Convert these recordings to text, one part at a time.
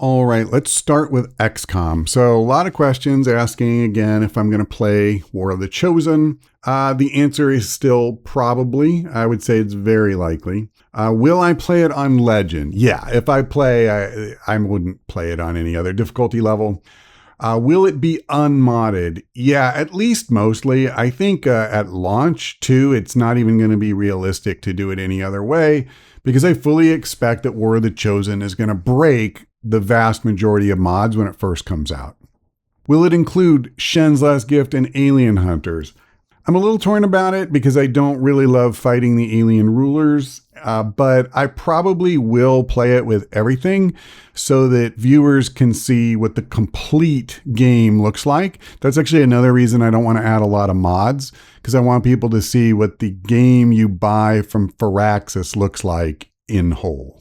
All right, let's start with XCOM. So a lot of questions asking again if I'm going to play War of the Chosen. The answer is still probably. I would say it's very likely. Will I play it on Legend? Yeah, if I play, I wouldn't play it on any other difficulty level. Will it be unmodded? Yeah, at least mostly. I think at launch, too, it's not even going to be realistic to do it any other way because I fully expect that War of the Chosen is going to break the vast majority of mods when it first comes out. Will it include Shen's Last Gift and Alien Hunters? I'm a little torn about it because I don't really love fighting the alien rulers, but I probably will play it with everything so that viewers can see what the complete game looks like. That's actually another reason I don't want to add a lot of mods, because I want people to see what the game you buy from Firaxis looks like in whole.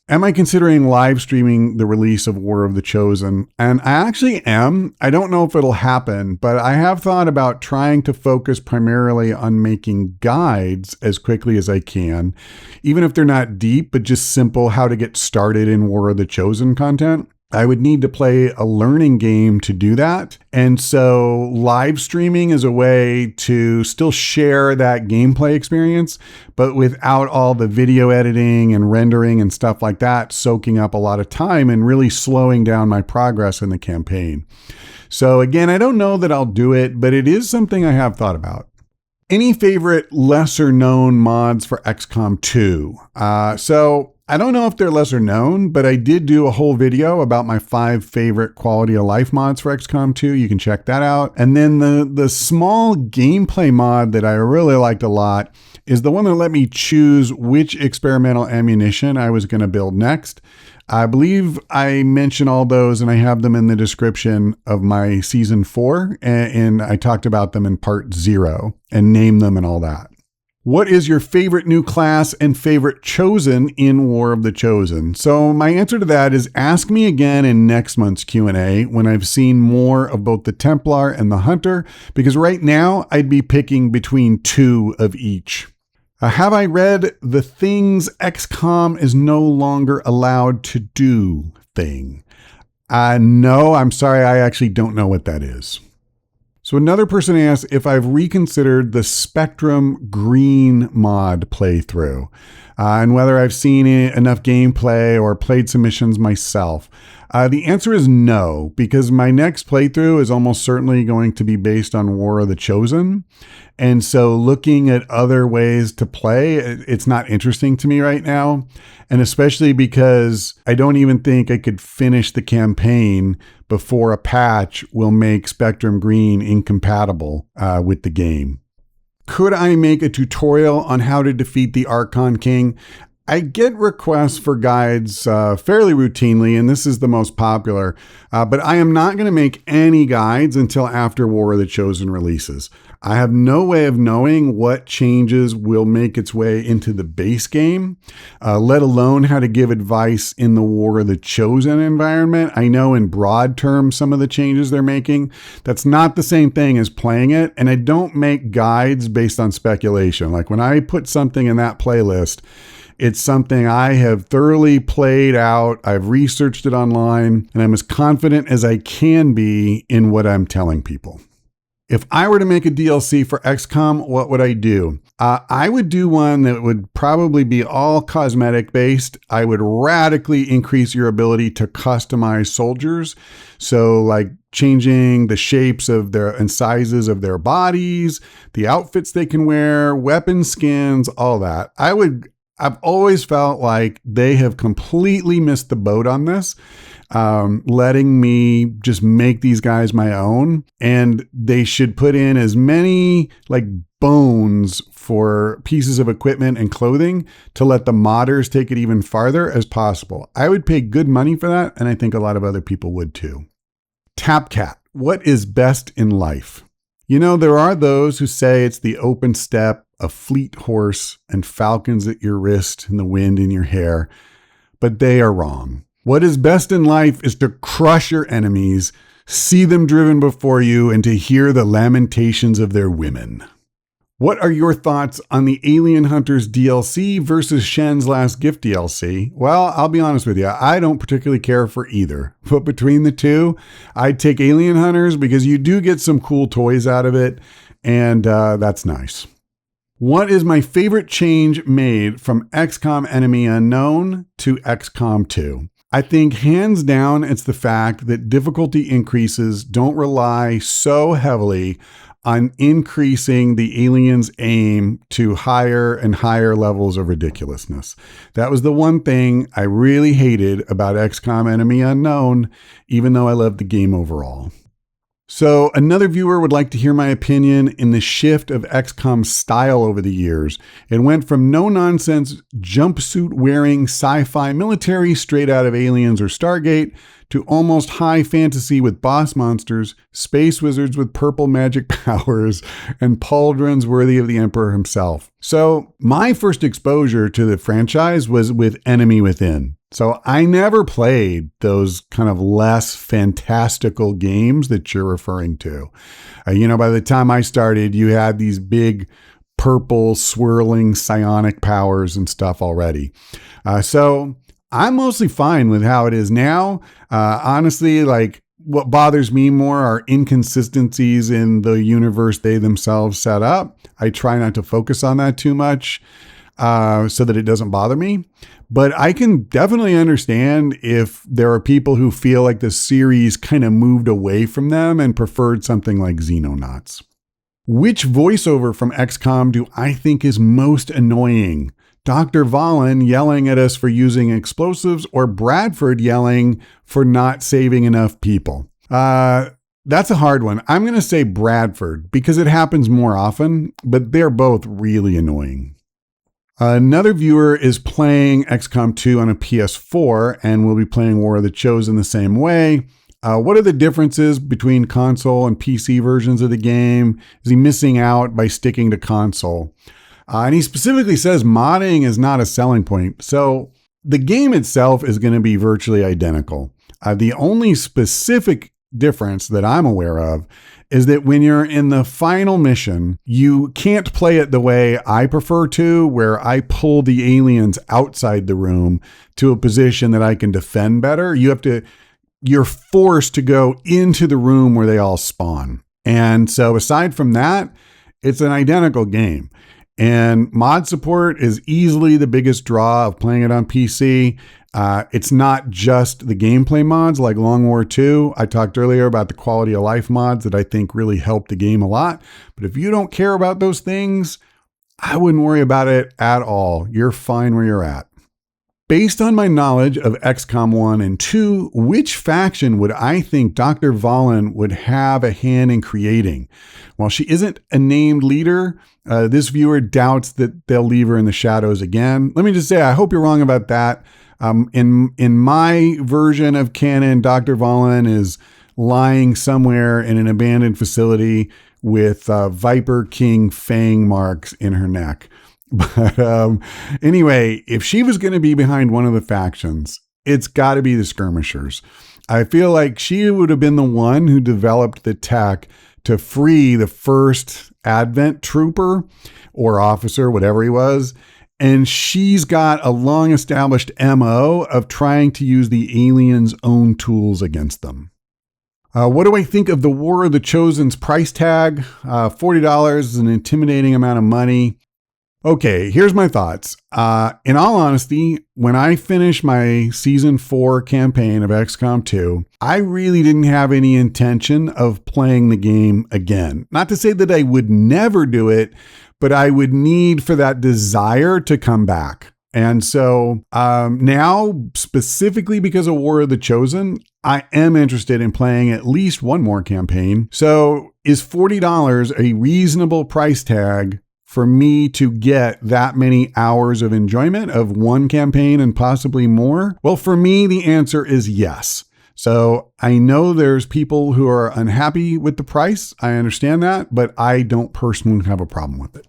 Am I considering live streaming the release of War of the Chosen? And I actually am. I don't know if it'll happen, but I have thought about trying to focus primarily on making guides as quickly as I can, even if they're not deep, but just simple how to get started in War of the Chosen content. I would need to play a learning game to do that. And so live streaming is a way to still share that gameplay experience, but without all the video editing and rendering and stuff like that, soaking up a lot of time and really slowing down my progress in the campaign. So again, I don't know that I'll do it, but it is something I have thought about. Any favorite lesser known mods for XCOM 2? So I don't know if they're lesser known, but I did do a whole video about my 5 favorite quality of life mods for XCOM 2. You can check that out. And then the small gameplay mod that I really liked a lot is the one that let me choose which experimental ammunition I was going to build next. I believe I mention all those and I have them in the description of my season 4. And I talked about them in part 0 and named them and all that. What is your favorite new class and favorite chosen in War of the Chosen? So my answer to that is ask me again in next month's Q&A when I've seen more of both the Templar and the Hunter, because right now I'd be picking between 2 of each. Have I read the Things XCOM is no longer allowed to do thing? No, I'm sorry, I actually don't know what that is. So another person asked if I've reconsidered the Spectrum Green mod playthrough and whether I've seen enough gameplay or played some missions myself. The answer is no, because my next playthrough is almost certainly going to be based on War of the Chosen. And so looking at other ways to play, it's not interesting to me right now. And especially because I don't even think I could finish the campaign before a patch will make Spectrum Green incompatible with the game. Could I make a tutorial on how to defeat the Archon King? I get requests for guides fairly routinely, and this is the most popular, but I am not going to make any guides until after War of the Chosen releases. I have no way of knowing what changes will make its way into the base game, let alone how to give advice in the War of the Chosen environment. I know in broad terms some of the changes they're making. That's not the same thing as playing it, and I don't make guides based on speculation. Like when I put something in that playlist, it's something I have thoroughly played out. I've researched it online, and I'm as confident as I can be in what I'm telling people. If I were to make a DLC for XCOM, what would I do? I would do one that would probably be all cosmetic based. I would radically increase your ability to customize soldiers. So like changing the shapes of their and sizes of their bodies, the outfits they can wear, weapon skins, all that. I've always felt like they have completely missed the boat on this, letting me just make these guys my own. And they should put in as many like bones for pieces of equipment and clothing to let the modders take it even farther as possible. I would pay good money for that, and I think a lot of other people would too. TapCat, what is best in life? You know, there are those who say it's the open steppe, a fleet horse, and falcons at your wrist and the wind in your hair, but they are wrong. What is best in life is to crush your enemies, see them driven before you, and to hear the lamentations of their women. What are your thoughts on the Alien Hunters DLC versus Shen's Last Gift DLC? Well, I'll be honest with you. I don't particularly care for either. But between the two, I'd take Alien Hunters because you do get some cool toys out of it, and that's nice. What is my favorite change made from XCOM Enemy Unknown to XCOM 2? I think hands down, it's the fact that difficulty increases don't rely so heavily on increasing the aliens' aim to higher and higher levels of ridiculousness. That was the one thing I really hated about XCOM Enemy Unknown, even though I loved the game overall. So another viewer would like to hear my opinion in the shift of XCOM's style over the years. It went from no-nonsense jumpsuit-wearing sci-fi military straight out of Aliens or Stargate to almost high fantasy with boss monsters, space wizards with purple magic powers, and pauldrons worthy of the Emperor himself. So my first exposure to the franchise was with Enemy Within. So I never played those kind of less fantastical games that you're referring to. By the time I started, you had these big purple swirling psionic powers and stuff already. So I'm mostly fine with how it is now. Honestly, what bothers me more are inconsistencies in the universe they themselves set up. I try not to focus on that too much so that it doesn't bother me. But I can definitely understand if there are people who feel like the series kind of moved away from them and preferred something like Xenonauts. Which voiceover from XCOM do I think is most annoying? Dr. Valen yelling at us for using explosives or Bradford yelling for not saving enough people? That's a hard one. I'm going to say Bradford because it happens more often, but they're both really annoying. Another viewer is playing XCOM 2 on a PS4 and will be playing War of the Chosen the same way. What are the differences between console and PC versions of the game? Is he missing out by sticking to console? And he specifically says modding is not a selling point. So the game itself is going to be virtually identical. The only specific difference that I'm aware of is that when you're in the final mission, you can't play it the way I prefer to, where I pull the aliens outside the room to a position that I can defend better. You're forced to go into the room where they all spawn. And so aside from that, it's an identical game. And mod support is easily the biggest draw of playing it on PC. It's not just the gameplay mods like Long War 2. I talked earlier about the quality of life mods that I think really help the game a lot. But if you don't care about those things, I wouldn't worry about it at all. You're fine where you're at. Based on my knowledge of XCOM 1 and 2, which faction would I think Dr. Valen would have a hand in creating? While she isn't a named leader, this viewer doubts that they'll leave her in the shadows again. Let me just say, I hope you're wrong about that. In my version of canon, Dr. Valen is lying somewhere in an abandoned facility with Viper King fang marks in her neck. But anyway, if she was going to be behind one of the factions, it's got to be the Skirmishers. I feel like she would have been the one who developed the tech to free the first Advent trooper or officer, whatever he was. And she's got a long established MO of trying to use the aliens' own tools against them. What do I think of the War of the Chosen's price tag? $40 is an intimidating amount of money. Okay, here's my thoughts. In all honesty, when I finished my Season 4 campaign of XCOM 2, I really didn't have any intention of playing the game again. Not to say that I would never do it, but I would need for that desire to come back. And so now, specifically because of War of the Chosen, I am interested in playing at least one more campaign. So is $40 a reasonable price tag for me to get that many hours of enjoyment of one campaign and possibly more? Well, for me, the answer is yes. So I know there's people who are unhappy with the price. I understand that, but I don't personally have a problem with it.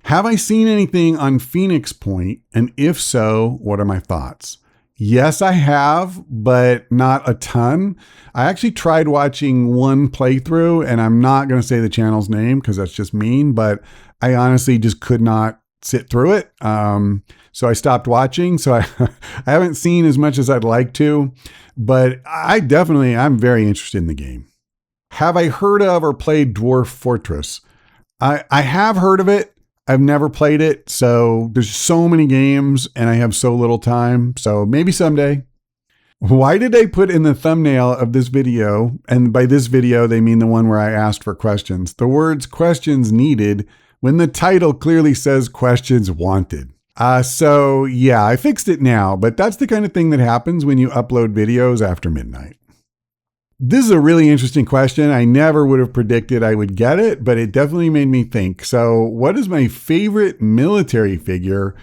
Have I seen anything on Phoenix Point? And if so, what are my thoughts? Yes, I have, but not a ton. I actually tried watching one playthrough, and I'm not going to say the channel's name because that's just mean, but I honestly just could not sit through it. So I stopped watching. So I, I haven't seen as much as I'd like to, but I'm very interested in the game. Have I heard of or played Dwarf Fortress? I have heard of it. I've never played it. So there's so many games and I have so little time. So maybe someday. Why did I put in the thumbnail of this video, and by this video, they mean the one where I asked for questions, the words questions needed when the title clearly says questions wanted? So yeah, I fixed it now, but that's the kind of thing that happens when you upload videos after midnight. This is a really interesting question. I never would have predicted I would get it, but it definitely made me think. So what is my favorite military figure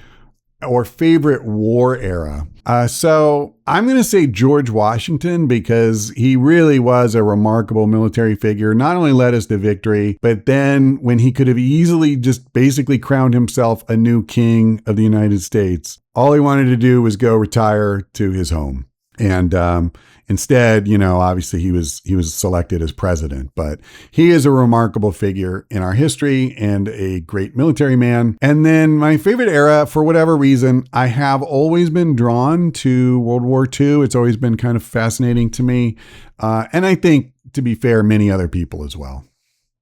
or favorite war era? So I'm going to say George Washington because he really was a remarkable military figure. Not only led us to victory, but then when he could have easily just basically crowned himself a new king of the United States, all he wanted to do was go retire to his home. And instead, obviously he was selected as president, but he is a remarkable figure in our history and a great military man. And then my favorite era, for whatever reason, I have always been drawn to World War II. It's always been kind of fascinating to me. And I think, to be fair, many other people as well.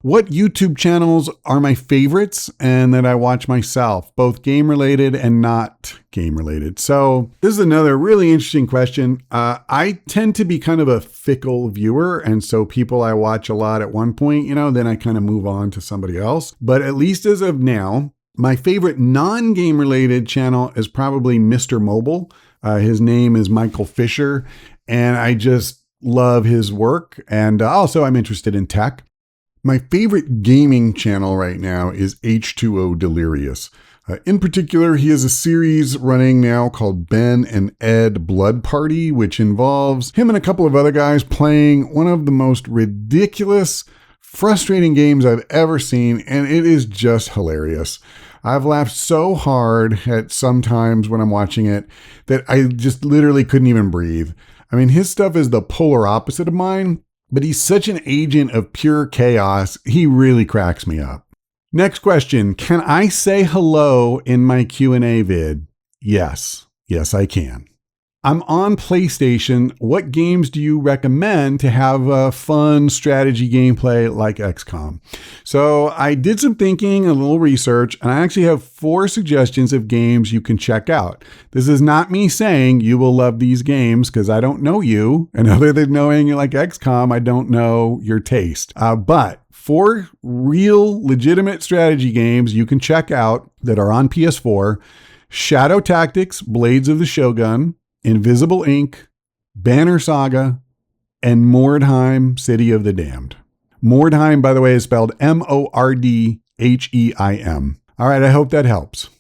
What YouTube channels are my favorites and that I watch myself, both game related and not game related? So this is another really interesting question. I tend to be kind of a fickle viewer. And so people I watch a lot at one point, then I kind of move on to somebody else. But at least as of now, my favorite non-game related channel is probably Mr. Mobile. His name is Michael Fisher, and I just love his work. And also I'm interested in tech. My favorite gaming channel right now is H2O Delirious. In particular, he has a series running now called Ben and Ed Blood Party, which involves him and a couple of other guys playing one of the most ridiculous, frustrating games I've ever seen, and it is just hilarious. I've laughed so hard at sometimes when I'm watching it that I just literally couldn't even breathe. I mean, his stuff is the polar opposite of mine, but he's such an agent of pure chaos, he really cracks me up. Next question, can I say hello in my Q&A vid? Yes, I can. I'm on PlayStation. What games do you recommend to have a fun strategy gameplay like XCOM? So I did some thinking, a little research, and I actually have 4 suggestions of games you can check out. This is not me saying you will love these games because I don't know you. And other than knowing you like XCOM, I don't know your taste. But 4 real legitimate strategy games you can check out that are on PS4: Shadow Tactics, Blades of the Shogun, Invisible Inc., Banner Saga, and Mordheim, City of the Damned. Mordheim, by the way, is spelled Mordheim. All right, I hope that helps.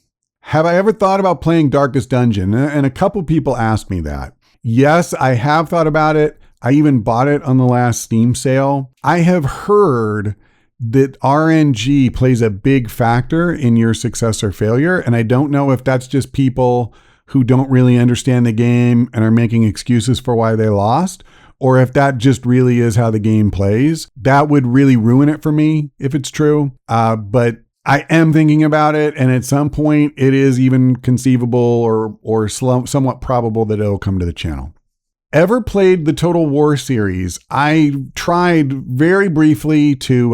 Have I ever thought about playing Darkest Dungeon? And a couple people asked me that. Yes, I have thought about it. I even bought it on the last Steam sale. I have heard that RNG plays a big factor in your success or failure, and I don't know if that's just people who don't really understand the game and are making excuses for why they lost, or if that just really is how the game plays. That would really ruin it for me if it's true. But I am thinking about it, and at some point it is even conceivable or somewhat probable that it'll come to the channel. Ever played the Total War series? I tried very briefly to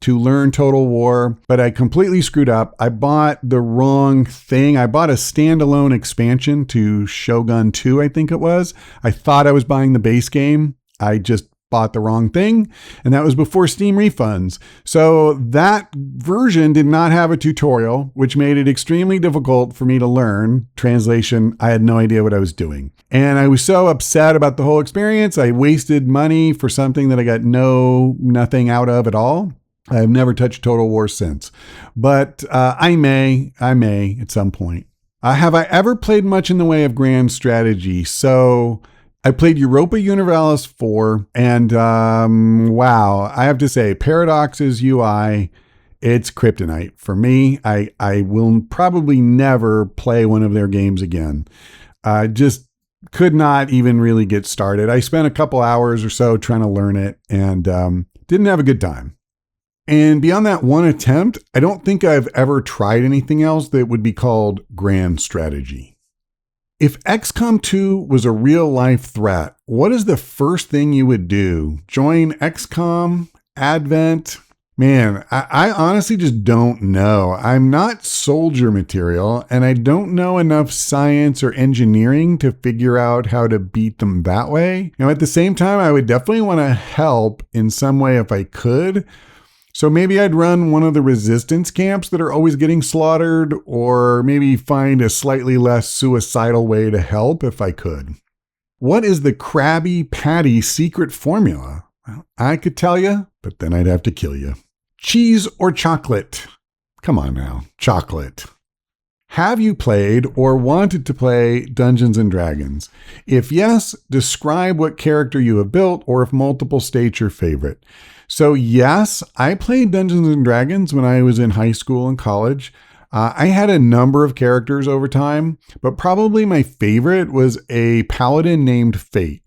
learn Total War, but I completely screwed up. I bought the wrong thing. I bought a standalone expansion to Shogun 2, I think it was. I thought I was buying the base game. I just bought the wrong thing, and that was before Steam refunds. So that version did not have a tutorial, which made it extremely difficult for me to learn. Translation, I had no idea what I was doing. And I was so upset about the whole experience. I wasted money for something that I got nothing out of at all. I have never touched Total War since, but I may at some point. Have I ever played much in the way of grand strategy? So I played Europa Universalis 4, and wow, I have to say, Paradox's UI, it's kryptonite. For me, I will probably never play one of their games again. Just could not even really get started. I spent a couple hours or so trying to learn it and didn't have a good time. And beyond that one attempt, I don't think I've ever tried anything else that would be called grand strategy. If XCOM 2 was a real life threat, what is the first thing you would do? Join XCOM? Advent? Man, I honestly just don't know. I'm not soldier material, and I don't know enough science or engineering to figure out how to beat them that way. Now, at the same time, I would definitely want to help in some way if I could. So maybe I'd run one of the resistance camps that are always getting slaughtered, or maybe find a slightly less suicidal way to help if I could. What is the Krabby Patty secret formula? Well, I could tell you, but then I'd have to kill you. Cheese or chocolate? Come on now, chocolate. Have you played or wanted to play Dungeons & Dragons? If yes, describe what character you have built or if multiple state your favorite. So yes, I played Dungeons & Dragons when I was in high school and college. I had a number of characters over time, but probably my favorite was a paladin named Fate.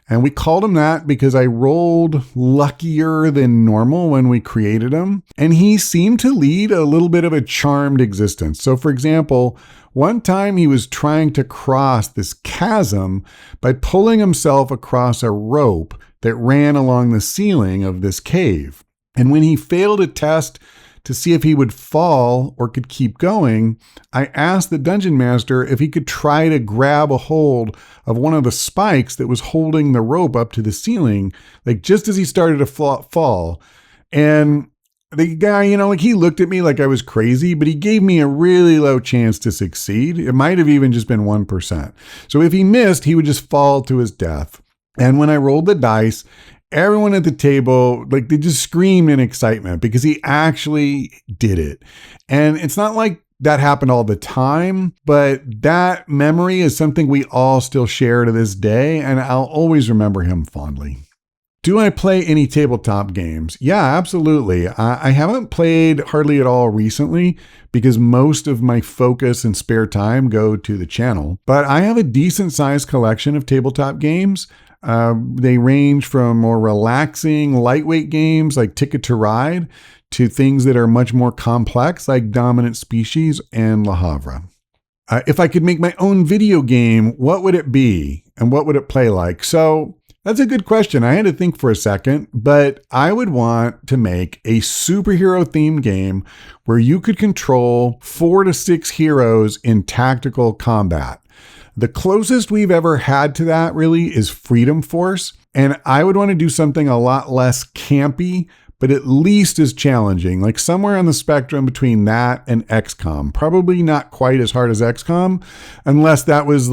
And we called him that because I rolled luckier than normal when we created him. And he seemed to lead a little bit of a charmed existence. So for example, one time he was trying to cross this chasm by pulling himself across a rope that ran along the ceiling of this cave. And when he failed a test to see if he would fall or could keep going, I asked the dungeon master if he could try to grab a hold of one of the spikes that was holding the rope up to the ceiling, like just as he started to fall. And the guy, he looked at me like I was crazy, but he gave me a really low chance to succeed. It might have even just been 1%. So if he missed, he would just fall to his death. And when I rolled the dice, everyone at the table, they just screamed in excitement because he actually did it. And it's not like that happened all the time, but that memory is something we all still share to this day, and I'll always remember him fondly. Do I play any tabletop games? Yeah, absolutely. I haven't played hardly at all recently because most of my focus and spare time go to the channel, but I have a decent sized collection of tabletop games. They range from more relaxing, lightweight games like Ticket to Ride to things that are much more complex like Dominant Species and Le Havre. If I could make my own video game, what would it be and what would it play like? So that's a good question. I had to think for a second, but I would want to make a superhero themed game where you could control 4 to 6 heroes in tactical combat. The closest we've ever had to that really is Freedom Force, and I would want to do something a lot less campy, but at least as challenging, like somewhere on the spectrum between that and XCOM. Probably not quite as hard as XCOM, unless that was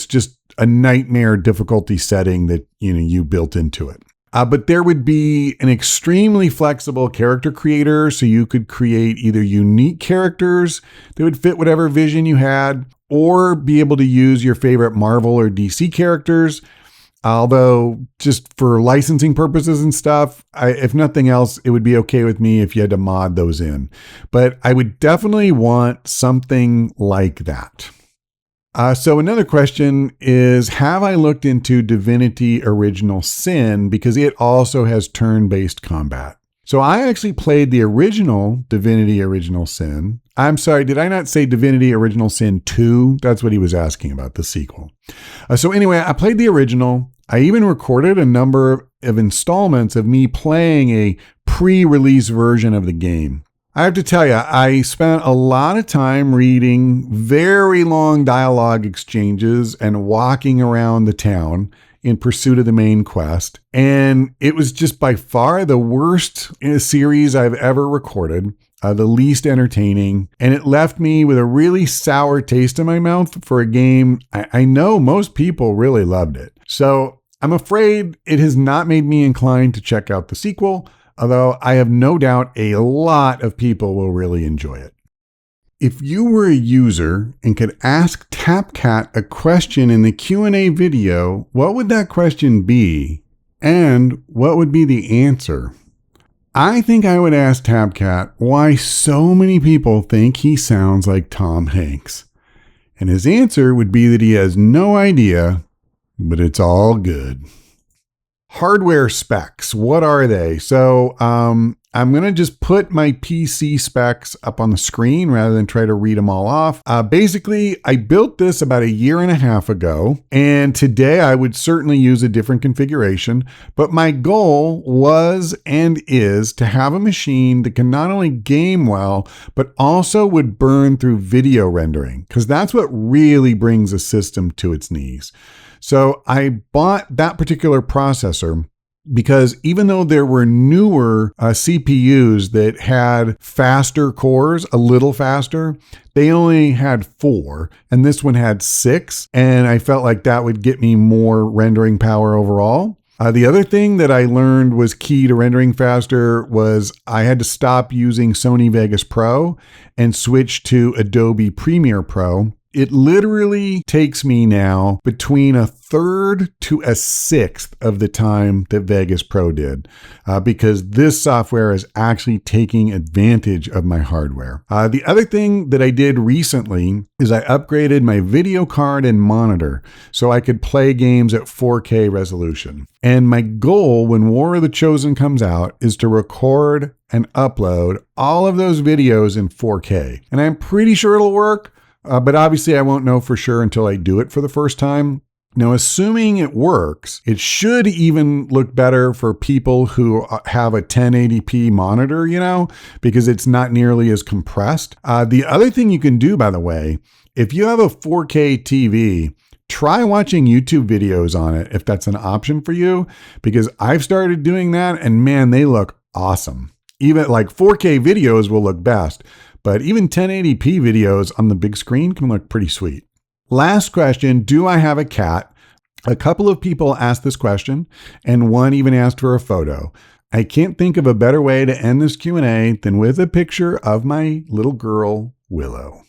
just a nightmare difficulty setting that you built into it. But there would be an extremely flexible character creator, so you could create either unique characters that would fit whatever vision you had, or be able to use your favorite Marvel or DC characters. Although, just for licensing purposes and stuff, if nothing else, it would be okay with me if you had to mod those in. But I would definitely want something like that. So another question is, have I looked into Divinity Original Sin because it also has turn-based combat? So I actually played the original Divinity Original Sin. I'm sorry, did I not say Divinity Original Sin 2? That's what he was asking about, the sequel. So anyway, I played the original. I even recorded a number of installments of me playing a pre-release version of the game. I have to tell you, I spent a lot of time reading very long dialogue exchanges and walking around the town in pursuit of the main quest. And it was just by far the worst series I've ever recorded, the least entertaining. And it left me with a really sour taste in my mouth for a game I know most people really loved it. So I'm afraid it has not made me inclined to check out the sequel, although I have no doubt a lot of people will really enjoy it. If you were a user and could ask TapCat a question in the Q&A video, what would that question be? And what would be the answer? I think I would ask TapCat why so many people think he sounds like Tom Hanks. And his answer would be that he has no idea, but it's all good. Hardware specs, what are they? So I'm going to just put my PC specs up on the screen rather than try to read them all off. Basically, I built this about a year and a half ago, and today I would certainly use a different configuration, but my goal was and is to have a machine that can not only game well, but also would burn through video rendering, because that's what really brings a system to its knees. So I bought that particular processor because even though there were newer CPUs that had faster cores, a little faster, they only had 4, and this one had 6, and I felt like that would get me more rendering power overall. The other thing that I learned was key to rendering faster was I had to stop using Sony Vegas Pro and switch to Adobe Premiere Pro. It literally takes me now between a third to a sixth of the time that Vegas Pro did, because this software is actually taking advantage of my hardware. The other thing that I did recently is I upgraded my video card and monitor so I could play games at 4K resolution. And my goal when War of the Chosen comes out is to record and upload all of those videos in 4K. And I'm pretty sure it'll work. But obviously I won't know for sure until I do it for the first time. Now, assuming it works, it should even look better for people who have a 1080p monitor, because it's not nearly as compressed. The other thing you can do, by the way, if you have a 4K TV, try watching YouTube videos on it if that's an option for you, because I've started doing that and man, they look awesome. Even like 4K videos will look best, but even 1080p videos on the big screen can look pretty sweet. Last question, do I have a cat? A couple of people asked this question, and one even asked for a photo. I can't think of a better way to end this Q&A than with a picture of my little girl, Willow.